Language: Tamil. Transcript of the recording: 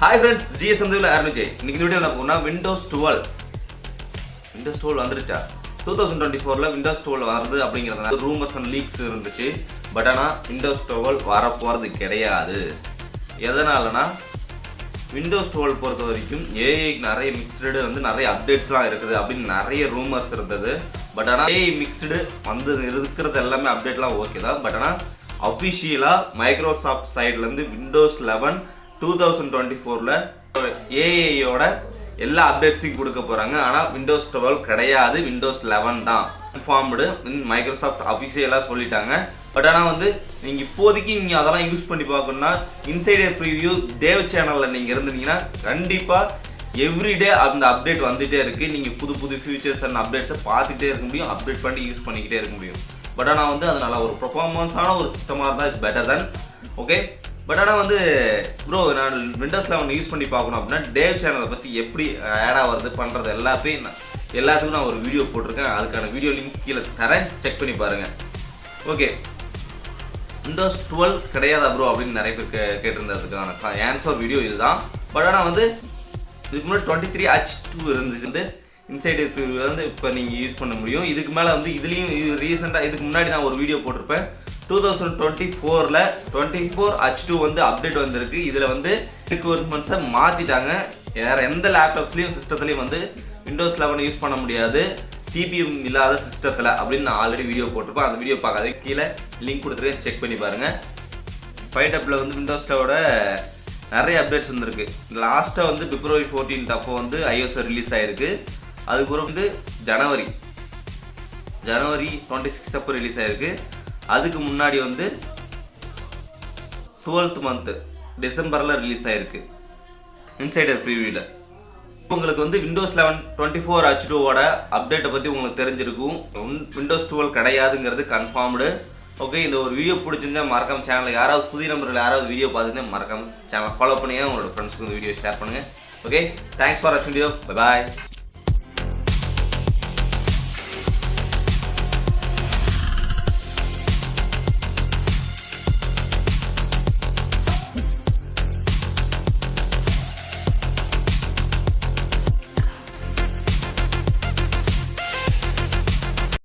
Hi friends, GS Sandhula Arnujay. இன்னைக்கு வீடியோல என்ன போறோம்னா Windows 12 வந்துருச்சா 2024ல Windows 12 வருது அப்படிங்கறதுனால ரூமர்ஸ் அண்ட் லீக்ஸ் இருந்துச்சு. பட் ஆனா Windows 12 வர போறது கிடையாது. எதனாலனா Windows 12 பொறுத்த வரைக்கும் AI நிறைய மிக்ஸ்டு வந்து நிறைய அப்டேட்ஸ்லாம் இருக்குது அப்படின்னு நிறைய ரூமர்ஸ் இருந்தது. பட் ஆனா AI மிக்ஸ்டு வந்து இருக்கிறது எல்லாமே அப்டேட்லாம் ஓகே தான். பட் ஆனா அஃபிஷியலா மைக்ரோசாஃப்ட் சைடுல இருந்து Windows 11 2024ல AI யோட எல்லா அப்டேட்ஸையும் கொடுக்க போறாங்க. ஆனா Windows 12 கிடையாது, Windows 11 தான் கன்ஃபார்ம்டு. மைக்ரோசாஃப்ட் அஃபிஷியலா சொல்லிட்டாங்க. பட் ஆனா வந்து நீங்க இப்போதைக்கு நீங்க அதெல்லாம் யூஸ் பண்ணி பார்க்கணும்னா இன்சைடர் ப்ரிவ்யூ தேவ் சேனல்ல நீங்க இருந்தீங்கன்னா கண்டிப்பா எவ்ரிடே அந்த அப்டேட் வந்துட்டே இருக்கு. நீங்க புது புது ஃபியூச்சர்ஸ் அண்ட் அப்டேட்ஸை பார்த்துட்டே இருக்க முடியும், அப்டேட் பண்ணி யூஸ் பண்ணிக்கிட்டே இருக்க முடியும். பட் ஆனால் வந்து அதனால ஒரு பெர்ஃபார்மன்ஸான ஒரு சிஸ்டமாக இருந்தால் it's better then okay. But ஆனால் வந்து ப்ரோ நான் விண்டோஸ் 11 யூஸ் பண்ணி பார்க்கணும் அப்படின்னா டேவ் சேனலை பற்றி எப்படி ஆடாக வருது பண்ணுறது எல்லாத்துக்கும் நான் ஒரு வீடியோ போட்டிருக்கேன். அதுக்கான வீடியோ லிங்க் கீழே தரேன், செக் பண்ணி பாருங்கள். ஓகே, விண்டோஸ் 12 கிடையாதா ப்ரோ அப்படின்னு நிறைய பேர் கேட்டிருந்ததுக்கான ஆன்சர் வீடியோ இதுதான். பட் ஆனால் வந்து இதுக்கு முன்னாடி 23H2 இருந்துச்சு இன்சைடு வந்து இப்போ நீங்கள் யூஸ் பண்ண முடியும். இதுக்கு மேலே வந்து இதுலேயும் ரீசெண்டாக இதுக்கு முன்னாடி நான் ஒரு வீடியோ போட்டிருப்பேன். 2024ல் 24H2 வந்து அப்டேட் வந்திருக்கு. இதில் வந்து ரிக்வயர்மெண்ட்ஸை மாற்றிட்டாங்க. வேறு எந்த லேப்டாப்ஸ்லேயும் சிஸ்டத்துலேயும் வந்து விண்டோஸ் 11 யூஸ் பண்ண முடியாது டிபிஎம் இல்லாத சிஸ்டத்தில் அப்படின்னு நான் ஆல்ரெடி வீடியோ போட்டிருப்பேன். அந்த வீடியோ பார்க்காத கீழே லிங்க் கொடுத்துருக்கேன், செக் பண்ணி பாருங்கள். ஃபைட்டப்பில் வந்து விண்டோஸோட நிறைய அப்டேட்ஸ் வந்துருக்கு. லாஸ்ட்டாக வந்து February 14 அப்போ வந்து iOS ரிலீஸ் ஆகிருக்கு. அதுக்கப்புறம் வந்து January 26 அப்போ ரிலீஸ் ஆகிருக்கு. அதுக்கு முன்னாடி வந்து 12th month டிசம்பரில் ரிலீஸ் ஆகிருக்கு இன்சைடர் ப்ரிவியூவில். உங்களுக்கு வந்து Windows 11 24H2ஓட அப்டேட்டை பற்றி உங்களுக்கு தெரிஞ்சிருக்கும். Windows 12 கிடையாதுங்கிறது confirmed. ஓகே, இந்த ஒரு வீடியோ பிடிச்சிருந்தா மறக்காம சேனலில் யாராவது புதிய நம்பரில் யாராவது வீடியோ பார்த்துட்டு மறக்காம சேனலை ஃபாலோ பண்ணுங்கள். உங்களோட ஃப்ரெண்ட்ஸுக்கு இந்த வீடியோ ஷேர் பண்ணுங்கள். ஓகே, தேங்க்ஸ் ஃபார் வாட்சிங் வீடியோ. Bye bye.